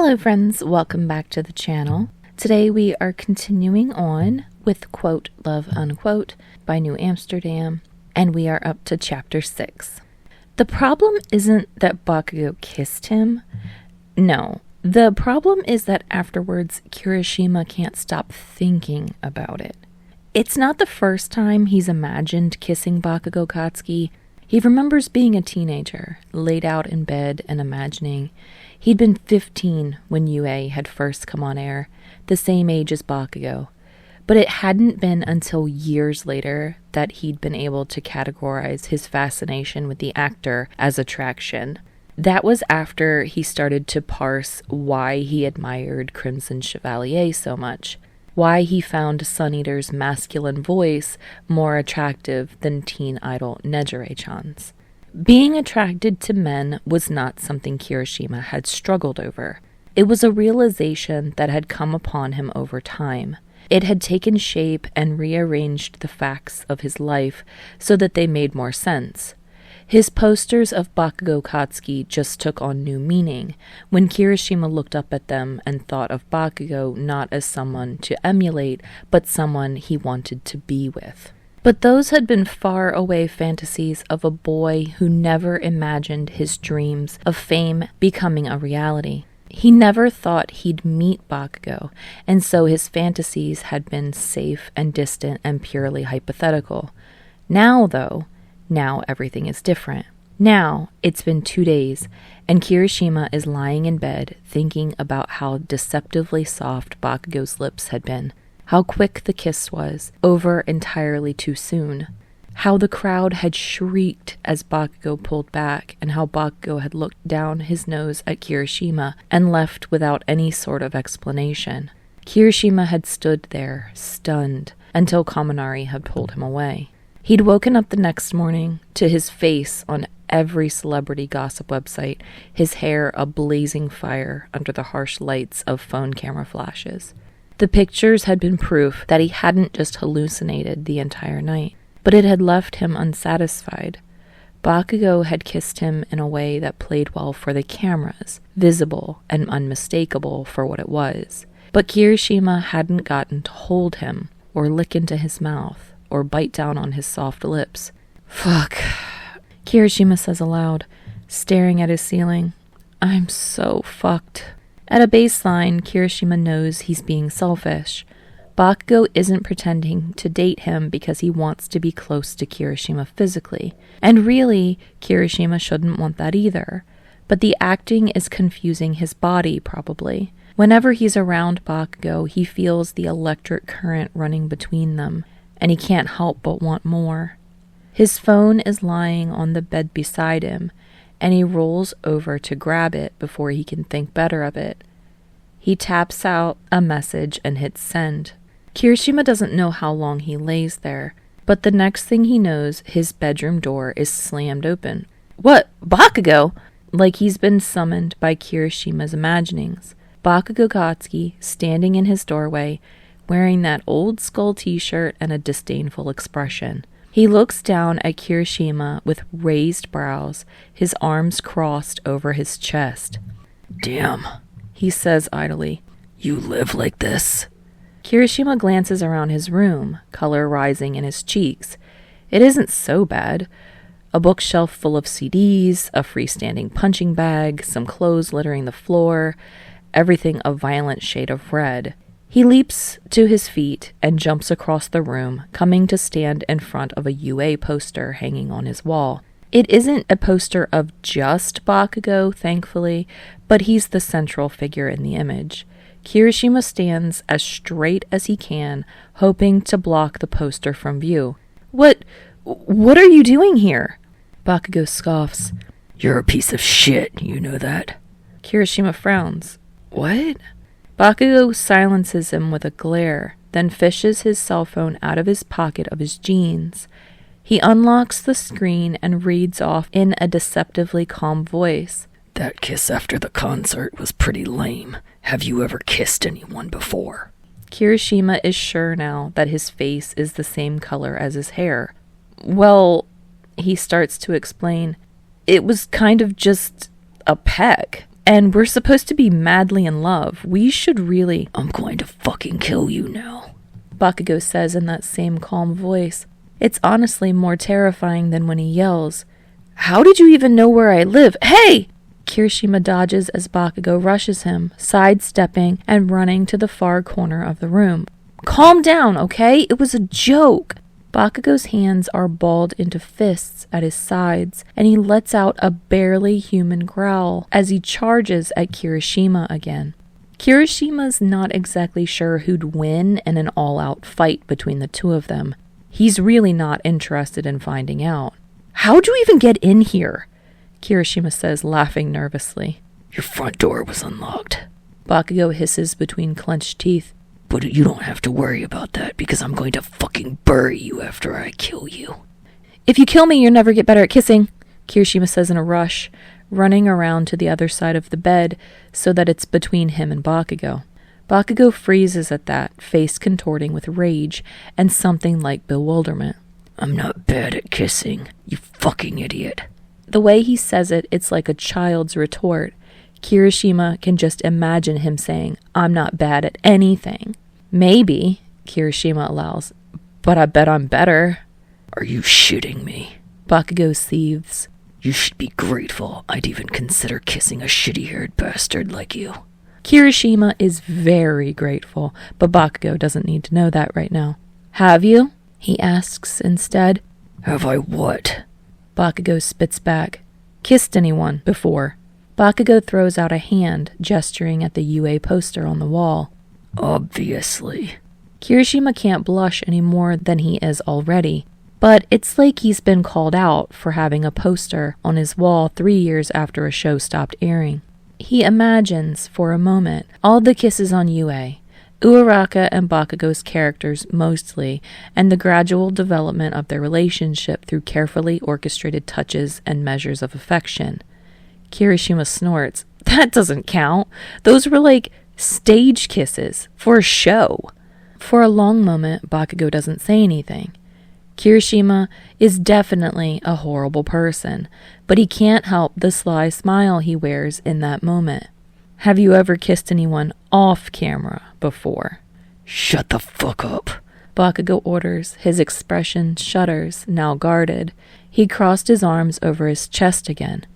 Hello friends, welcome back to the channel. Today we are continuing on with quote love unquote by New Amsterdam, and we are up to chapter 6. The problem isn't that Bakugou kissed him. No, the problem is that afterwards Kirishima can't stop thinking about it. It's not the first time he's imagined kissing Bakugou Katsuki. He remembers being a teenager, laid out in bed and imagining. He'd been 15 when UA had first come on air, the same age as Bakugou. But it hadn't been until years later that he'd been able to categorize his fascination with the actor as attraction. That was after he started to parse why he admired Crimson Chevalier so much, why he found Sun Eater's masculine voice more attractive than teen idol Nejire-chan's. Being attracted to men was not something Kirishima had struggled over. It was a realization that had come upon him over time. It had taken shape and rearranged the facts of his life so that they made more sense. His posters of Bakugou Katsuki just took on new meaning when Kirishima looked up at them and thought of Bakugou not as someone to emulate, but someone he wanted to be with. But those had been far away fantasies of a boy who never imagined his dreams of fame becoming a reality. He never thought he'd meet Bakugou, and so his fantasies had been safe and distant and purely hypothetical. Now, though, now everything is different. Now, it's been 2 days, and Kirishima is lying in bed thinking about how deceptively soft Bakugou's lips had been. How quick the kiss was, over entirely too soon. How the crowd had shrieked as Bakugou pulled back, and how Bakugou had looked down his nose at Kirishima and left without any sort of explanation. Kirishima had stood there, stunned, until Kaminari had pulled him away. He'd woken up the next morning to his face on every celebrity gossip website, his hair a blazing fire under the harsh lights of phone camera flashes. The pictures had been proof that he hadn't just hallucinated the entire night, but it had left him unsatisfied. Bakugou had kissed him in a way that played well for the cameras, visible and unmistakable for what it was. But Kirishima hadn't gotten to hold him, or lick into his mouth, or bite down on his soft lips. Fuck, Kirishima says aloud, staring at his ceiling. I'm so fucked. At a baseline, Kirishima knows he's being selfish. Bakugou isn't pretending to date him because he wants to be close to Kirishima physically. And really, Kirishima shouldn't want that either. But the acting is confusing his body, probably. Whenever he's around Bakugou, he feels the electric current running between them, and he can't help but want more. His phone is lying on the bed beside him, and he rolls over to grab it before he can think better of it. He taps out a message and hits send. Kirishima doesn't know how long he lays there, but the next thing he knows, his bedroom door is slammed open. What? Bakugou? Like he's been summoned by Kirishima's imaginings. Bakugou Katsuki, standing in his doorway, wearing that old skull t-shirt and a disdainful expression. He looks down at Kirishima with raised brows, his arms crossed over his chest. Damn, he says idly. You live like this? Kirishima glances around his room, color rising in his cheeks. It isn't so bad. A bookshelf full of CDs, a freestanding punching bag, some clothes littering the floor, everything a violent shade of red. He leaps to his feet and jumps across the room, coming to stand in front of a UA poster hanging on his wall. It isn't a poster of just Bakugou, thankfully, but he's the central figure in the image. Kirishima stands as straight as he can, hoping to block the poster from view. What are you doing here? Bakugou scoffs. You're a piece of shit, you know that. Kirishima frowns. What? Bakugou silences him with a glare, then fishes his cell phone out of his pocket of his jeans. He unlocks the screen and reads off in a deceptively calm voice. That kiss after the concert was pretty lame. Have you ever kissed anyone before? Kirishima is sure now that his face is the same color as his hair. Well, he starts to explain. It was kind of just a peck. And we're supposed to be madly in love. We should really... I'm going to fucking kill you now, Bakugou says in that same calm voice. It's honestly more terrifying than when he yells. How did you even know where I live? Hey! Kirishima dodges as Bakugou rushes him, sidestepping and running to the far corner of the room. Calm down, okay? It was a joke. Bakugou's hands are balled into fists at his sides, and he lets out a barely human growl as he charges at Kirishima again. Kirishima's not exactly sure who'd win in an all-out fight between the two of them. He's really not interested in finding out. How'd you even get in here? Kirishima says, laughing nervously. Your front door was unlocked. Bakugou hisses between clenched teeth. But you don't have to worry about that, because I'm going to fucking bury you after I kill you. If you kill me, you'll never get better at kissing, Kirishima says in a rush, running around to the other side of the bed so that it's between him and Bakugou. Bakugou freezes at that, face contorting with rage and something like bewilderment. I'm not bad at kissing, you fucking idiot. The way he says it, it's like a child's retort. Kirishima can just imagine him saying, I'm not bad at anything. Maybe, Kirishima allows, but I bet I'm better. Are you shitting me? Bakugou seethes. You should be grateful I'd even consider kissing a shitty-haired bastard like you. Kirishima is very grateful, but Bakugou doesn't need to know that right now. Have you? He asks instead. Have I what? Bakugou spits back. Kissed anyone before? Bakugou throws out a hand, gesturing at the UA poster on the wall. Obviously. Kirishima can't blush any more than he is already, but it's like he's been called out for having a poster on his wall 3 years after a show stopped airing. He imagines, for a moment, all the kisses on UA, Uraraka and Bakugou's characters mostly, and the gradual development of their relationship through carefully orchestrated touches and measures of affection. Kirishima snorts. That doesn't count. Those were like stage kisses for a show. For a long moment, Bakugou doesn't say anything. Kirishima is definitely a horrible person, but he can't help the sly smile he wears in that moment. Have you ever kissed anyone off camera before? Shut the fuck up, Bakugou orders, his expression shudders, now guarded. He crossed his arms over his chest again.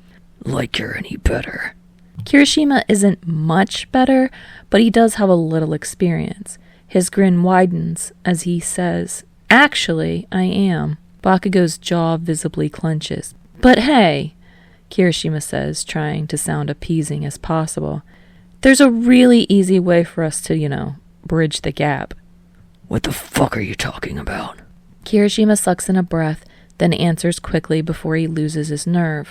Like you're any better. Kirishima isn't much better, but he does have a little experience. His grin widens as he says, Actually, I am. Bakugou's jaw visibly clenches. But hey, Kirishima says, trying to sound appeasing as possible. There's a really easy way for us to, bridge the gap. What the fuck are you talking about? Kirishima sucks in a breath, then answers quickly before he loses his nerve.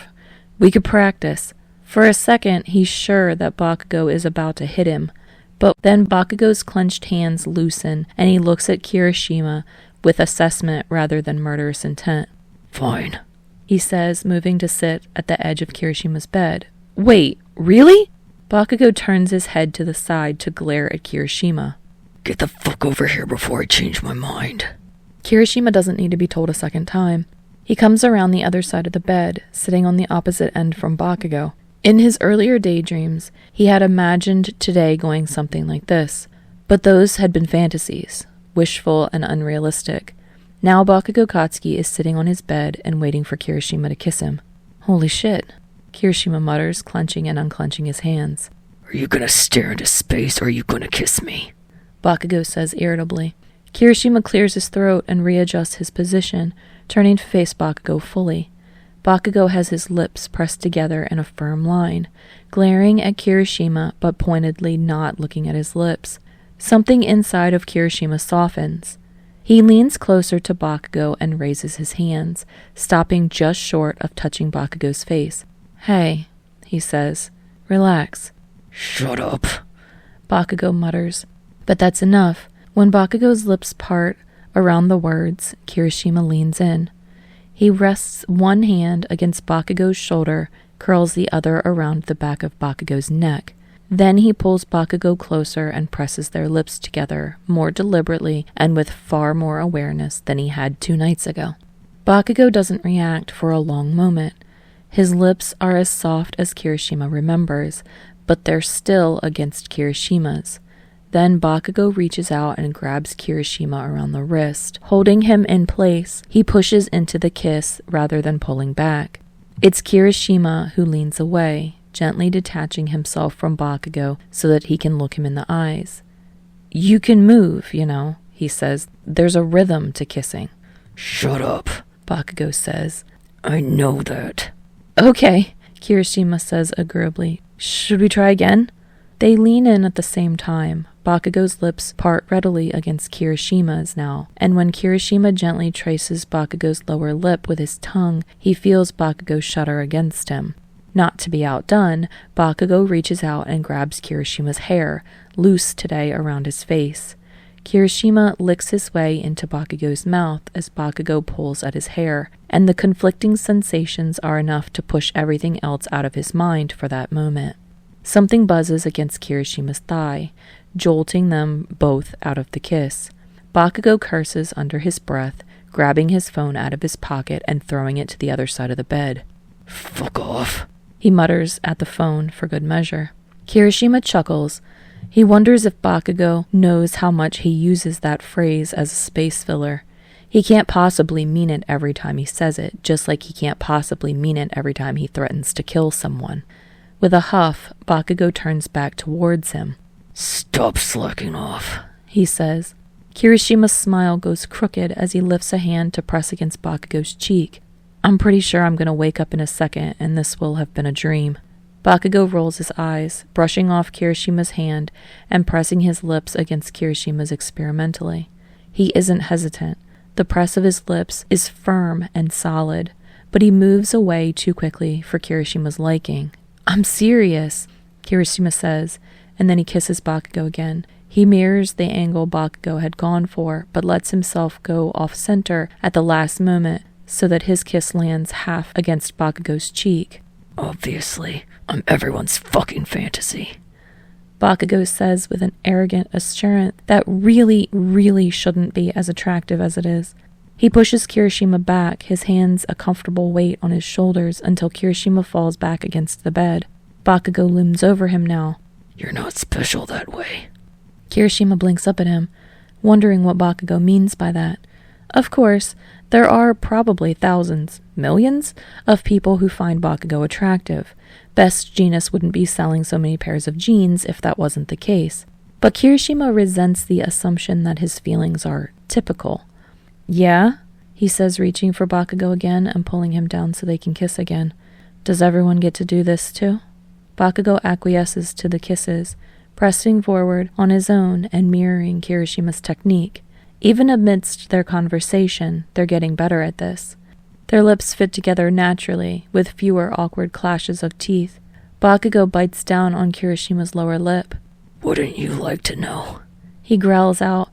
We could practice. For a second, he's sure that Bakugou is about to hit him, but then Bakugou's clenched hands loosen, and he looks at Kirishima with assessment rather than murderous intent. Fine, he says, moving to sit at the edge of Kirishima's bed. Wait, really? Bakugou turns his head to the side to glare at Kirishima. Get the fuck over here before I change my mind. Kirishima doesn't need to be told a second time. He comes around the other side of the bed, sitting on the opposite end from Bakugou. In his earlier daydreams, he had imagined today going something like this, but those had been fantasies, wishful and unrealistic. Now Bakugou Katsuki is sitting on his bed and waiting for Kirishima to kiss him. Holy shit, Kirishima mutters, clenching and unclenching his hands. Are you gonna stare into space or are you gonna kiss me? Bakugou says irritably. Kirishima clears his throat and readjusts his position, turning to face Bakugou fully. Bakugou has his lips pressed together in a firm line, glaring at Kirishima but pointedly not looking at his lips. Something inside of Kirishima softens. He leans closer to Bakugou and raises his hands, stopping just short of touching Bakugou's face. Hey, he says. Relax. Shut up, Bakugou mutters. But that's enough. When Bakugou's lips part around the words, Kirishima leans in. He rests one hand against Bakugou's shoulder, curls the other around the back of Bakugou's neck. Then he pulls Bakugou closer and presses their lips together, more deliberately and with far more awareness than he had 2 nights ago. Bakugou doesn't react for a long moment. His lips are as soft as Kirishima remembers, but they're still against Kirishima's. Then Bakugou reaches out and grabs Kirishima around the wrist. Holding him in place, he pushes into the kiss rather than pulling back. It's Kirishima who leans away, gently detaching himself from Bakugou so that he can look him in the eyes. "You can move, you know," he says. "There's a rhythm to kissing." "Shut up," Bakugou says. "I know that." "Okay," Kirishima says agreeably. "Should we try again?" They lean in at the same time. Bakugou's lips part readily against Kirishima's now, and when Kirishima gently traces Bakugou's lower lip with his tongue, he feels Bakugou shudder against him. Not to be outdone, Bakugou reaches out and grabs Kirishima's hair, loose today around his face. Kirishima licks his way into Bakugou's mouth as Bakugou pulls at his hair, and the conflicting sensations are enough to push everything else out of his mind for that moment. Something buzzes against Kirishima's thigh, jolting them both out of the kiss. Bakugou curses under his breath, grabbing his phone out of his pocket and throwing it to the other side of the bed. "Fuck off," he mutters at the phone for good measure. Kirishima chuckles. He wonders if Bakugou knows how much he uses that phrase as a space filler. He can't possibly mean it every time he says it, just like he can't possibly mean it every time he threatens to kill someone. With a huff, Bakugou turns back towards him. "Stop slacking off," he says. Kirishima's smile goes crooked as he lifts a hand to press against Bakugou's cheek. "I'm pretty sure I'm going to wake up in a second and this will have been a dream." Bakugou rolls his eyes, brushing off Kirishima's hand and pressing his lips against Kirishima's experimentally. He isn't hesitant. The press of his lips is firm and solid, but he moves away too quickly for Kirishima's liking. "I'm serious," Kirishima says, and then he kisses Bakugou again. He mirrors the angle Bakugou had gone for, but lets himself go off-center at the last moment so that his kiss lands half against Bakugou's cheek. "Obviously, I'm everyone's fucking fantasy," Bakugou says with an arrogant assurance that really shouldn't be as attractive as it is. He pushes Kirishima back, his hands a comfortable weight on his shoulders until Kirishima falls back against the bed. Bakugou looms over him now. "You're not special that way." Kirishima blinks up at him, wondering what Bakugou means by that. Of course, there are probably thousands, millions, of people who find Bakugou attractive. Best Jeanist wouldn't be selling so many pairs of jeans if that wasn't the case. But Kirishima resents the assumption that his feelings are typical. "Yeah?" he says, reaching for Bakugou again and pulling him down so they can kiss again. "Does everyone get to do this too?" Bakugou acquiesces to the kisses, pressing forward on his own and mirroring Kirishima's technique. Even amidst their conversation, they're getting better at this. Their lips fit together naturally, with fewer awkward clashes of teeth. Bakugou bites down on Kirishima's lower lip. "Wouldn't you like to know?" He growls out.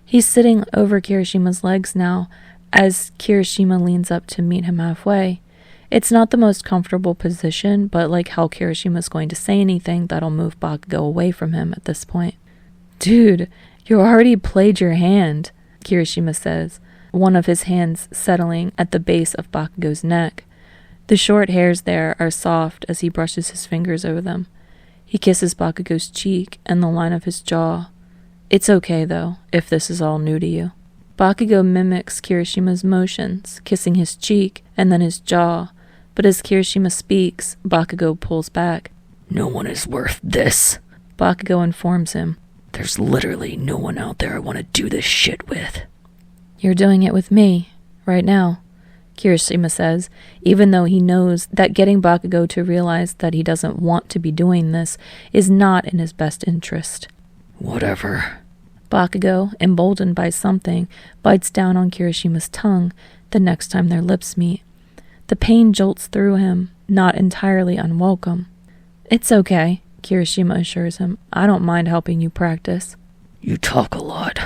He's sitting over Kirishima's legs now, as Kirishima leans up to meet him halfway. It's not the most comfortable position, but like how Kirishima's going to say anything that'll move Bakugou away from him at this point. "Dude, you already played your hand," Kirishima says, one of his hands settling at the base of Bakugou's neck. The short hairs there are soft as he brushes his fingers over them. He kisses Bakugou's cheek and the line of his jaw. "It's okay, though, if this is all new to you." Bakugou mimics Kirishima's motions, kissing his cheek and then his jaw, but as Kirishima speaks, Bakugou pulls back. "No one is worth this," Bakugou informs him. "There's literally no one out there I want to do this shit with." "You're doing it with me, right now," Kirishima says, even though he knows that getting Bakugou to realize that he doesn't want to be doing this is not in his best interest. "Whatever." Bakugou, emboldened by something, bites down on Kirishima's tongue the next time their lips meet. The pain jolts through him, not entirely unwelcome. "It's okay," Kirishima assures him. "I don't mind helping you practice." "You talk a lot,"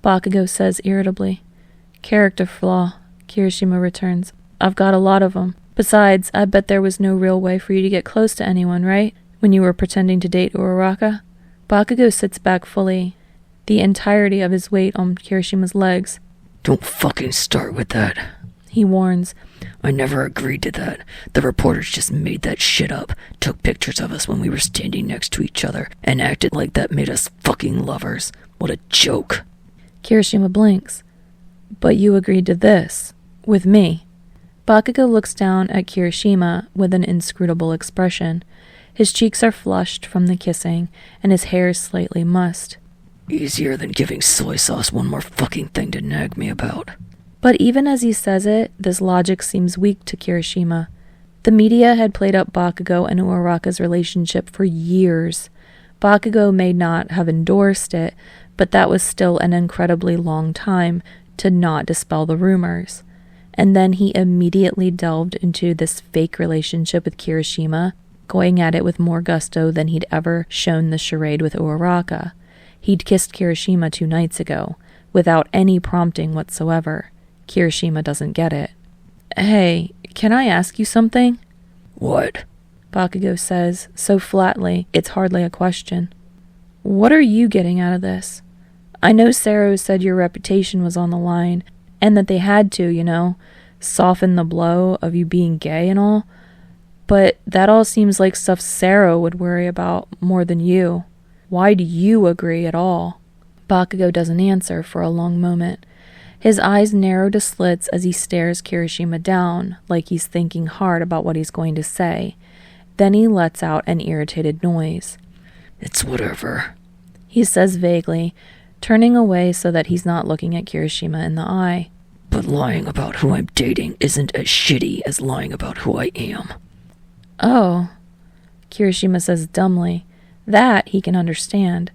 Bakugou says irritably. "Character flaw," Kirishima returns. "I've got a lot of them. Besides, I bet there was no real way for you to get close to anyone, right? When you were pretending to date Uraraka?" Bakugou sits back fully, the entirety of his weight on Kirishima's legs. "Don't fucking start with that," He warns, I never agreed to that. The reporters just made that shit up, took pictures of us when we were standing next to each other, and acted like that made us fucking lovers. What a joke. Kirishima blinks. But you agreed to this, with me. Bakugou looks down at Kirishima with an inscrutable expression. His cheeks are flushed from the kissing, and his hair is slightly mussed. Easier than giving soy sauce one more fucking thing to nag me about. But even as he says it, this logic seems weak to Kirishima. The media had played up Bakugou and Uraraka's relationship for years. Bakugou may not have endorsed it, but that was still an incredibly long time to not dispel the rumors. And then he immediately delved into this fake relationship with Kirishima, going at it with more gusto than he'd ever shown the charade with Uraraka. He'd kissed Kirishima 2 nights ago, without any prompting whatsoever. Kirishima doesn't get it. Hey, can I ask you something? What? Bakugou says, so flatly, it's hardly a question. What are you getting out of this? I know Sero said your reputation was on the line, and that they had to, soften the blow of you being gay and all, but that all seems like stuff Sero would worry about more than you. Why do you agree at all? Bakugou doesn't answer for a long moment. His eyes narrow to slits as he stares Kirishima down, like he's thinking hard about what he's going to say. Then he lets out an irritated noise. It's whatever, he says vaguely, turning away so that he's not looking at Kirishima in the eye. But lying about who I'm dating isn't as shitty as lying about who I am. Oh, Kirishima says dumbly. That he can understand.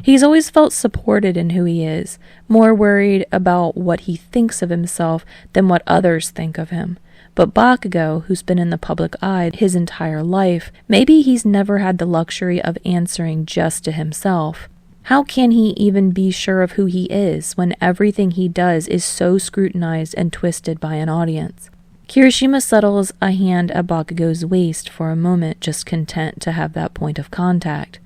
He's always felt supported in who he is, more worried about what he thinks of himself than what others think of him. But Bakugou, who's been in the public eye his entire life, maybe he's never had the luxury of answering just to himself. How can he even be sure of who he is when everything he does is so scrutinized and twisted by an audience? Kirishima settles a hand at Bakugou's waist for a moment, just content to have that point of contact.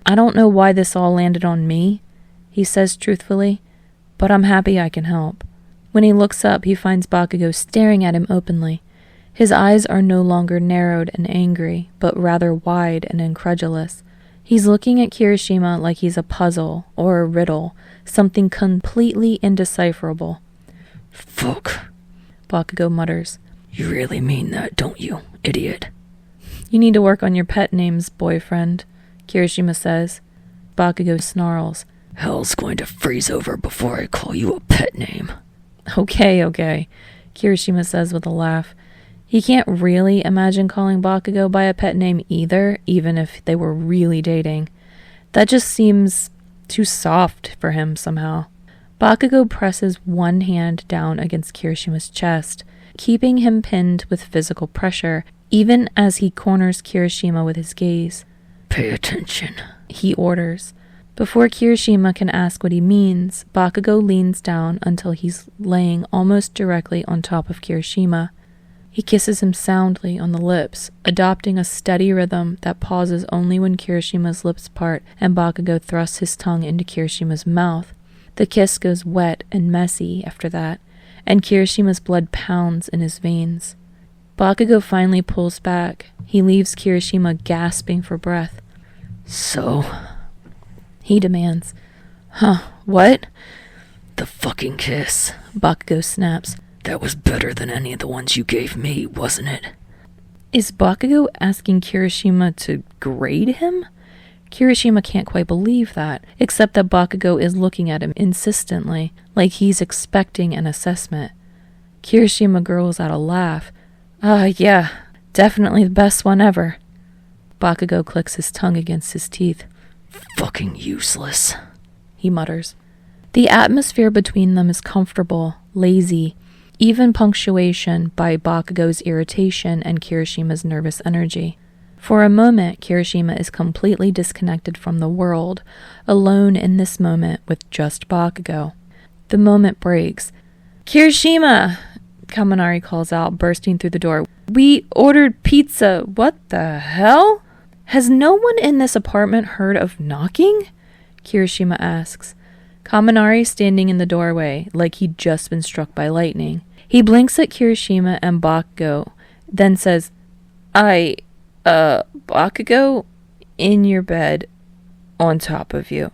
I don't know why this all landed on me, he says truthfully, but I'm happy I can help. When he looks up, he finds Bakugou staring at him openly. His eyes are no longer narrowed and angry, but rather wide and incredulous. He's looking at Kirishima like he's a puzzle or a riddle, something completely indecipherable. Fuck, Bakugou mutters. You really mean that, don't you, idiot? You need to work on your pet names, boyfriend, Kirishima says. Bakugou snarls. Hell's going to freeze over before I call you a pet name. Okay, Kirishima says with a laugh. He can't really imagine calling Bakugou by a pet name either, even if they were really dating. That just seems too soft for him somehow. Bakugou presses one hand down against Kirishima's chest, keeping him pinned with physical pressure, even as he corners Kirishima with his gaze. Pay attention, he orders. Before Kirishima can ask what he means, Bakugou leans down until he's laying almost directly on top of Kirishima. He kisses him soundly on the lips, adopting a steady rhythm that pauses only when Kirishima's lips part and Bakugou thrusts his tongue into Kirishima's mouth. The kiss goes wet and messy after that, and Kirishima's blood pounds in his veins. Bakugou finally pulls back. He leaves Kirishima gasping for breath. So? He demands. Huh, what? The fucking kiss, Bakugou snaps. That was better than any of the ones you gave me, wasn't it? Is Bakugou asking Kirishima to grade him? Kirishima can't quite believe that, except that Bakugou is looking at him insistently, like he's expecting an assessment. Kirishima gurgles out a laugh. Yeah, definitely the best one ever. Bakugou clicks his tongue against his teeth. Fucking useless, he mutters. The atmosphere between them is comfortable, lazy, even punctuation by Bakugou's irritation and Kirishima's nervous energy. For a moment, Kirishima is completely disconnected from the world, alone in this moment with just Bakugou. The moment breaks. Kirishima! Kaminari calls out, bursting through the door. We ordered pizza. What the hell? Has no one in this apartment heard of knocking? Kirishima asks. Kaminari standing in the doorway, like he'd just been struck by lightning. He blinks at Kirishima and Bakugou, then says, Bakugou, in your bed, on top of you.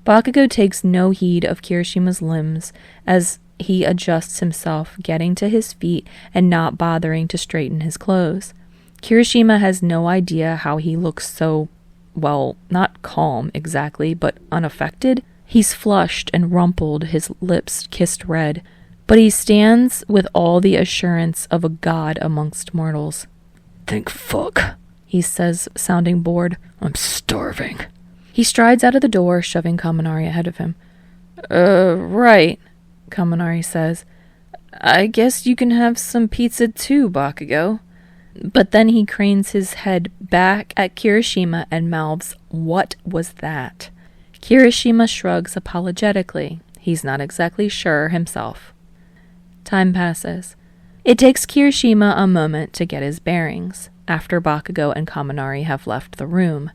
Bakugou takes no heed of Kirishima's limbs as he adjusts himself, getting to his feet and not bothering to straighten his clothes. Kirishima has no idea how he looks so, well, not calm exactly, but unaffected. He's flushed and rumpled, his lips kissed red, but he stands with all the assurance of a god amongst mortals. Think fuck, he says, sounding bored. I'm starving. He strides out of the door, shoving Kaminari ahead of him. Right, Kaminari says. I guess you can have some pizza too, Bakugou. But then he cranes his head back at Kirishima and mouths, "What was that?" Kirishima shrugs apologetically. He's not exactly sure himself. Time passes. It takes Kirishima a moment to get his bearings, after Bakugou and Kaminari have left the room.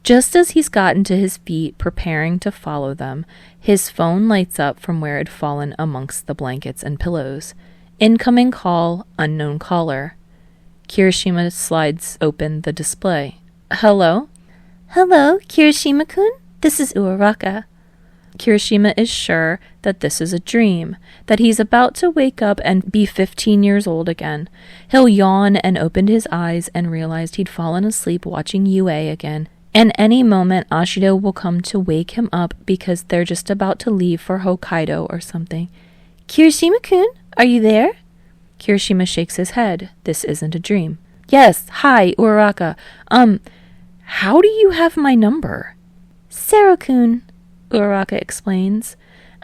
Just as he's gotten to his feet, preparing to follow them, his phone lights up from where it had fallen amongst the blankets and pillows. Incoming call, unknown caller. Kirishima slides open the display. Hello? Hello, Kirishima-kun? This is Uraraka. Kirishima is sure that this is a dream, that he's about to wake up and be 15 years old again. He'll yawn and opened his eyes and realized he'd fallen asleep watching UA again. And any moment Ashido will come to wake him up because they're just about to leave for Hokkaido or something. Kirishima-kun, are you there? Kirishima shakes his head. This isn't a dream. Yes, hi, Uraraka. How do you have my number? Sero-kun, Uraraka explains.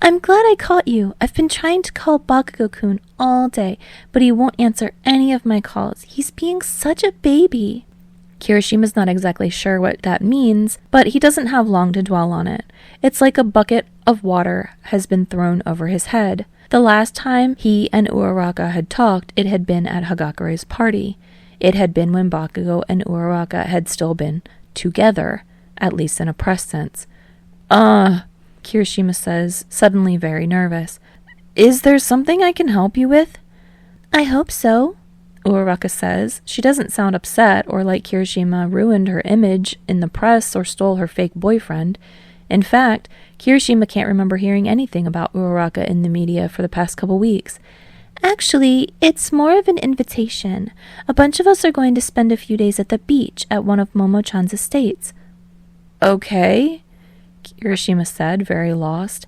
I'm glad I caught you. I've been trying to call Bakugou-kun all day, but he won't answer any of my calls. He's being such a baby. Kirishima's not exactly sure what that means, but he doesn't have long to dwell on it. It's like a bucket of water has been thrown over his head. The last time he and Uraraka had talked, it had been at Hagakure's party. It had been when Bakugou and Uraraka had still been together, at least in a press sense. Kirishima says, suddenly very nervous. Is there something I can help you with? I hope so, Uraraka says. She doesn't sound upset or like Kirishima ruined her image in the press or stole her fake boyfriend. In fact, Kirishima can't remember hearing anything about Uraraka in the media for the past couple weeks. Actually, it's more of an invitation. A bunch of us are going to spend a few days at the beach at one of Momo-chan's estates. Okay, Kirishima said, very lost.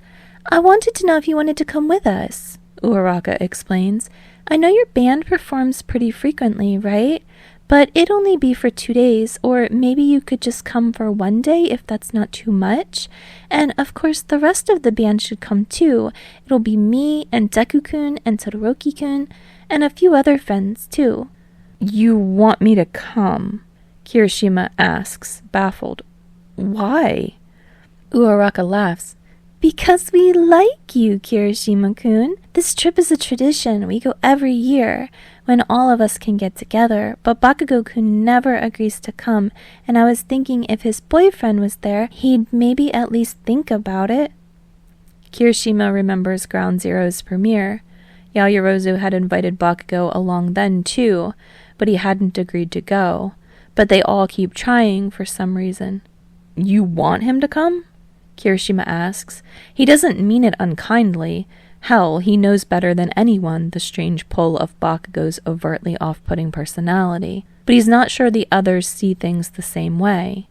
I wanted to know if you wanted to come with us, Uraraka explains. I know your band performs pretty frequently, right? But it'd only be for 2 days, or maybe you could just come for 1 day if that's not too much. And of course, the rest of the band should come too. It'll be me and Deku-kun and Todoroki-kun and a few other friends too. You want me to come? Kirishima asks, baffled. Why? Uraraka laughs. Because we like you, Kirishima-kun. This trip is a tradition. We go every year when all of us can get together, but Bakugou-kun never agrees to come, and I was thinking if his boyfriend was there, he'd maybe at least think about it. Kirishima remembers Ground Zero's premiere. Yaoyorozu had invited Bakugou along then too, but he hadn't agreed to go. But they all keep trying for some reason. You want him to come? Kirishima asks. He doesn't mean it unkindly. Hell, he knows better than anyone the strange pull of Bakugou's overtly off-putting personality, but he's not sure the others see things the same way.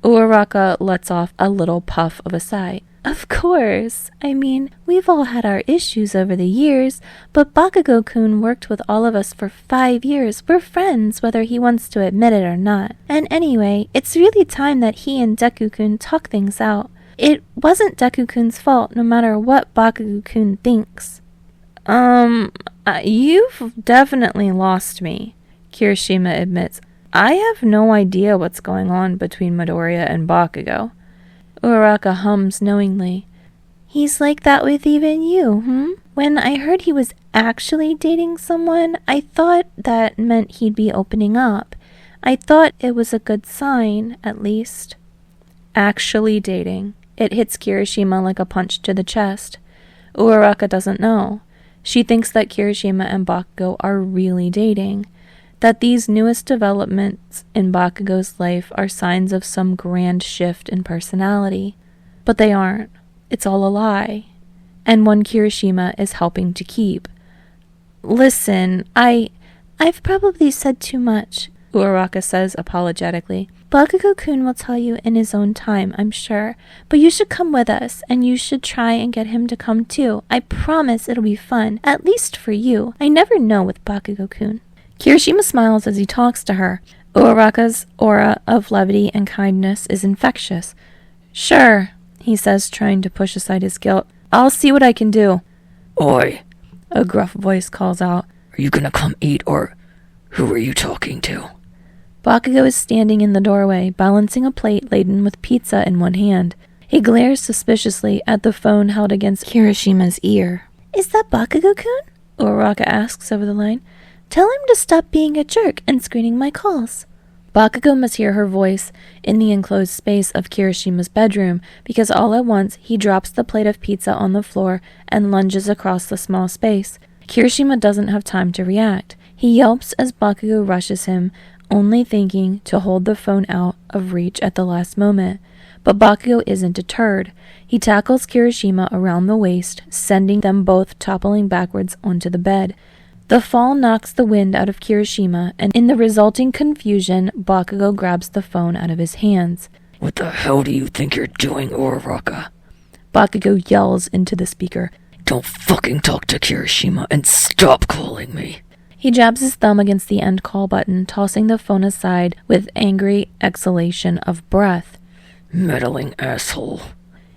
Uraraka lets off a little puff of a sigh. Of course. I mean, we've all had our issues over the years, but Bakugou-kun worked with all of us for 5 years. We're friends, whether he wants to admit it or not. And anyway, it's really time that he and Deku-kun talk things out. It wasn't Deku-kun's fault, no matter what Bakugou-kun thinks. You've definitely lost me, Kirishima admits. I have no idea what's going on between Midoriya and Bakugou. Uraraka hums knowingly. He's like that with even you, When I heard he was actually dating someone, I thought that meant he'd be opening up. I thought it was a good sign, at least. Actually dating. It hits Kirishima like a punch to the chest. Uraraka doesn't know. She thinks that Kirishima and Bakugou are really dating, that these newest developments in Bakugou's life are signs of some grand shift in personality. But they aren't. It's all a lie, and one Kirishima is helping to keep. Listen, I've probably said too much, Uraraka says apologetically. Bakugou-kun will tell you in his own time, I'm sure. But you should come with us, and you should try and get him to come too. I promise it'll be fun, at least for you. I never know with Bakugou-kun. Kirishima smiles as he talks to her. Uraraka's aura of levity and kindness is infectious. Sure, he says, trying to push aside his guilt. I'll see what I can do. Oi, a gruff voice calls out. Are you gonna come eat, or who are you talking to? Bakugou is standing in the doorway, balancing a plate laden with pizza in one hand. He glares suspiciously at the phone held against Kirishima's ear. Is that Bakugou-kun? Uraraka asks over the line. Tell him to stop being a jerk and screening my calls. Bakugou must hear her voice in the enclosed space of Kirishima's bedroom, because all at once he drops the plate of pizza on the floor and lunges across the small space. Kirishima doesn't have time to react. He yelps as Bakugou rushes him, only thinking to hold the phone out of reach at the last moment. But Bakugou isn't deterred. He tackles Kirishima around the waist, sending them both toppling backwards onto the bed. The fall knocks the wind out of Kirishima, and in the resulting confusion, Bakugou grabs the phone out of his hands. What the hell do you think you're doing, Uraraka? Bakugou yells into the speaker. Don't fucking talk to Kirishima and stop calling me. He jabs his thumb against the end call button, tossing the phone aside with angry exhalation of breath. Meddling asshole.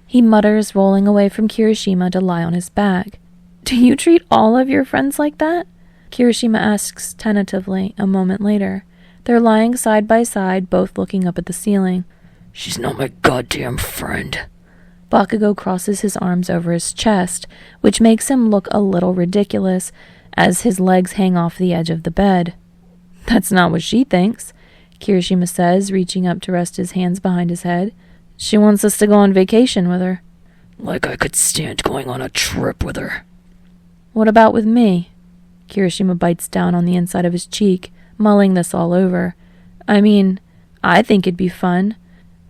He mutters, rolling away from Kirishima to lie on his back. Do you treat all of your friends like that? Kirishima asks tentatively a moment later. They're lying side by side, both looking up at the ceiling. She's not my goddamn friend. Bakugou crosses his arms over his chest, which makes him look a little ridiculous, as his legs hang off the edge of the bed. That's not what she thinks, Kirishima says, reaching up to rest his hands behind his head. She wants us to go on vacation with her. Like I could stand going on a trip with her. What about with me? Kirishima bites down on the inside of his cheek, mulling this all over. I mean, I think it'd be fun,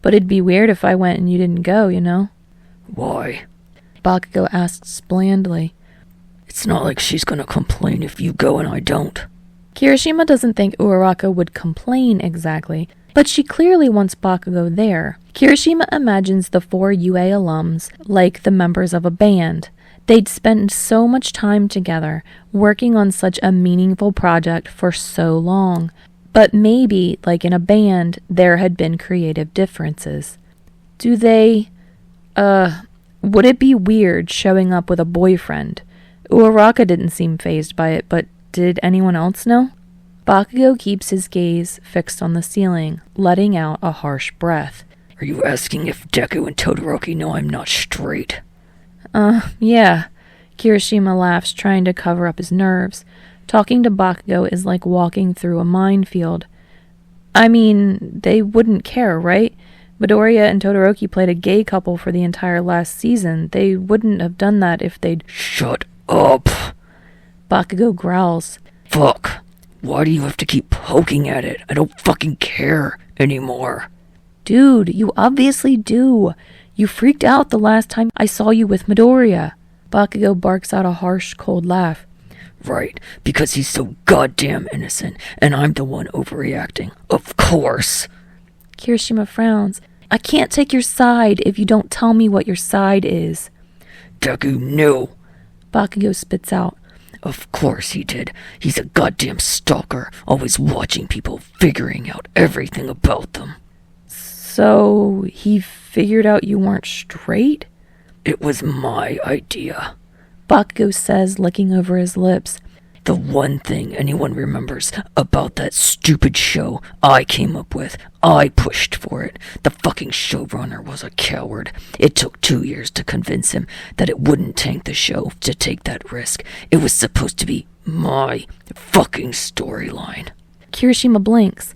but it'd be weird if I went and you didn't go, you know? Why? Bakugou asks blandly. It's not like she's gonna complain if you go and I don't. Kirishima doesn't think Uraraka would complain exactly, but she clearly wants Bakugou there. Kirishima imagines the 4 UA alums like the members of a band. They'd spent so much time together, working on such a meaningful project for so long. But maybe, like in a band, there had been creative differences. Would it be weird showing up with a boyfriend? Uraraka didn't seem fazed by it, but did anyone else know? Bakugou keeps his gaze fixed on the ceiling, letting out a harsh breath. Are you asking if Deku and Todoroki know I'm not straight? Yeah. Kirishima laughs, trying to cover up his nerves. Talking to Bakugou is like walking through a minefield. I mean, they wouldn't care, right? Midoriya and Todoroki played a gay couple for the entire last season. They wouldn't have done that if they'd... Shut up! Bakugou growls. Fuck. Why do you have to keep poking at it? I don't fucking care anymore. Dude, you obviously do. You freaked out the last time I saw you with Midoriya. Bakugou barks out a harsh, cold laugh. Right, because he's so goddamn innocent, and I'm the one overreacting. Of course. Kirishima frowns. I can't take your side if you don't tell me what your side is. Deku knew. Bakugou spits out. Of course he did. He's a goddamn stalker, always watching people, figuring out everything about them. So, he figured out you weren't straight? It was my idea. Bakugou says, licking over his lips. The one thing anyone remembers about that stupid show I came up with. I pushed for it. The fucking showrunner was a coward. It took 2 years to convince him that it wouldn't tank the show to take that risk. It was supposed to be my fucking storyline. Kirishima blinks.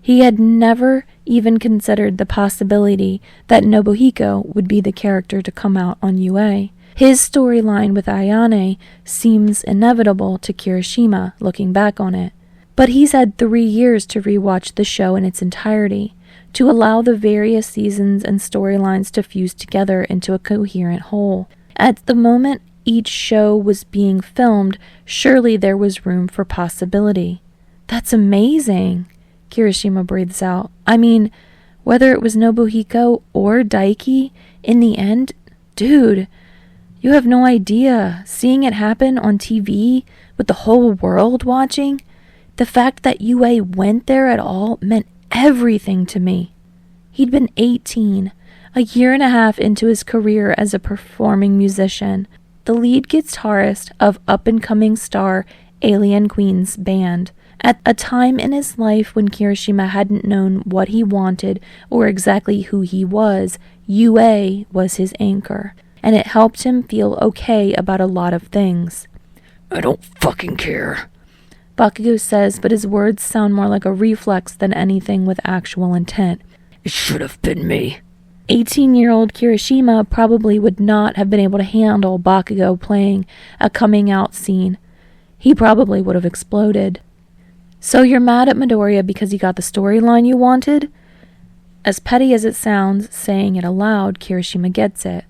He had never even considered the possibility that Nobuhiko would be the character to come out on UA. His storyline with Ayane seems inevitable to Kirishima, looking back on it. But he's had 3 years to rewatch the show in its entirety, to allow the various seasons and storylines to fuse together into a coherent whole. At the moment each show was being filmed, surely there was room for possibility. That's amazing, Kirishima breathes out. I mean, whether it was Nobuhiko or Daiki, in the end, dude, you have no idea. Seeing it happen on TV with the whole world watching, the fact that UA went there at all meant everything to me. He'd been 18, a year and a half into his career as a performing musician, the lead guitarist of up-and-coming star Alien Queen's band, at a time in his life when Kirishima hadn't known what he wanted or exactly who he was. UA was his anchor, and it helped him feel okay about a lot of things. I don't fucking care, Bakugou says, but his words sound more like a reflex than anything with actual intent. It should have been me. 18-year-old Kirishima probably would not have been able to handle Bakugou playing a coming-out scene. He probably would have exploded. So you're mad at Midoriya because he got the storyline you wanted? As petty as it sounds, saying it aloud, Kirishima gets it.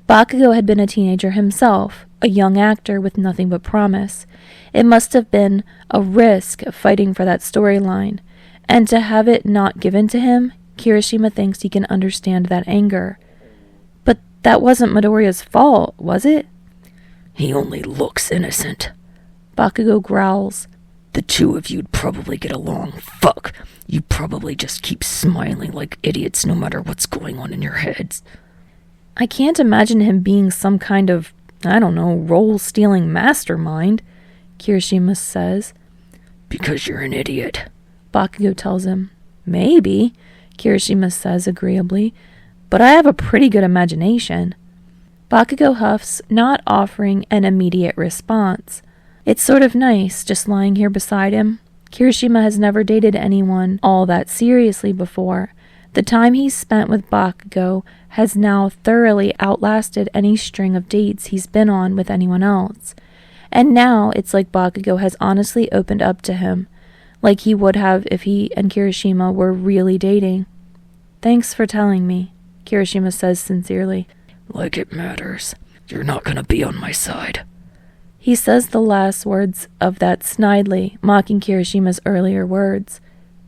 Bakugou had been a teenager himself, a young actor with nothing but promise. It must have been a risk fighting for that storyline, and to have it not given to him, Kirishima thinks he can understand that anger. But that wasn't Midoriya's fault, was it? He only looks innocent. Bakugou growls. The two of you'd probably get along. Fuck. You probably just keep smiling like idiots no matter what's going on in your heads. I can't imagine him being some kind of, role-stealing mastermind, Kirishima says. Because you're an idiot, Bakugou tells him. Maybe, Kirishima says agreeably, but I have a pretty good imagination. Bakugou huffs, not offering an immediate response. It's sort of nice just lying here beside him. Kirishima has never dated anyone all that seriously before. The time he's spent with Bakugou has now thoroughly outlasted any string of dates he's been on with anyone else. And now it's like Bakugou has honestly opened up to him, like he would have if he and Kirishima were really dating. Thanks for telling me, Kirishima says sincerely. Like it matters. You're not gonna be on my side. He says the last words of that snidely, mocking Kirishima's earlier words.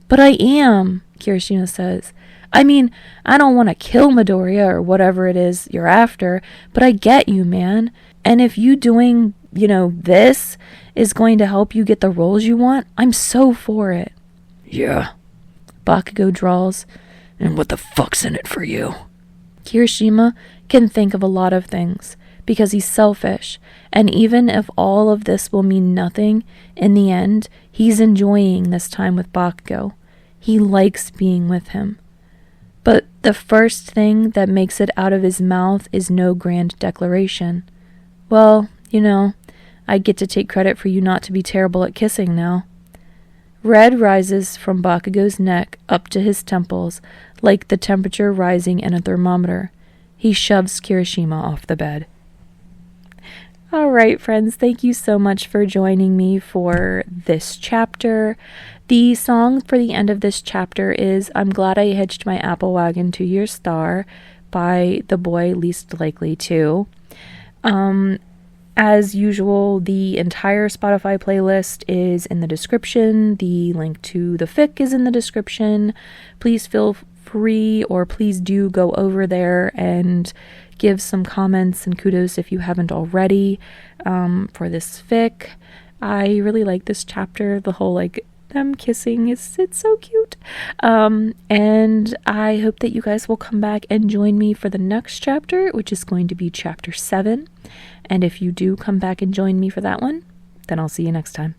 But I am, Kirishima says. I mean, I don't want to kill Midoriya or whatever it is you're after, but I get you, man. And if you doing, this is going to help you get the roles you want, I'm so for it. Yeah. Bakugou drawls. And what the fuck's in it for you? Kirishima can think of a lot of things, because he's selfish, and even if all of this will mean nothing, in the end, he's enjoying this time with Bakugou. He likes being with him. But the first thing that makes it out of his mouth is no grand declaration. Well, I get to take credit for you not to be terrible at kissing now. Red rises from Bakugou's neck up to his temples, like the temperature rising in a thermometer. He shoves Kirishima off the bed. All right, friends, thank you so much for joining me for this chapter. The song for the end of this chapter is I'm Glad I Hitched My Apple Wagon to Your Star by the boy Least Likely To. As usual, the entire Spotify playlist is in the description. The link to the fic is in the description. Please feel free, or please do go over there and give some comments and kudos if you haven't already for this fic. I really like this chapter. The whole them kissing it's so cute. And I hope that you guys will come back and join me for the next chapter, which is going to be chapter 7. And if you do come back and join me for that one, then I'll see you next time.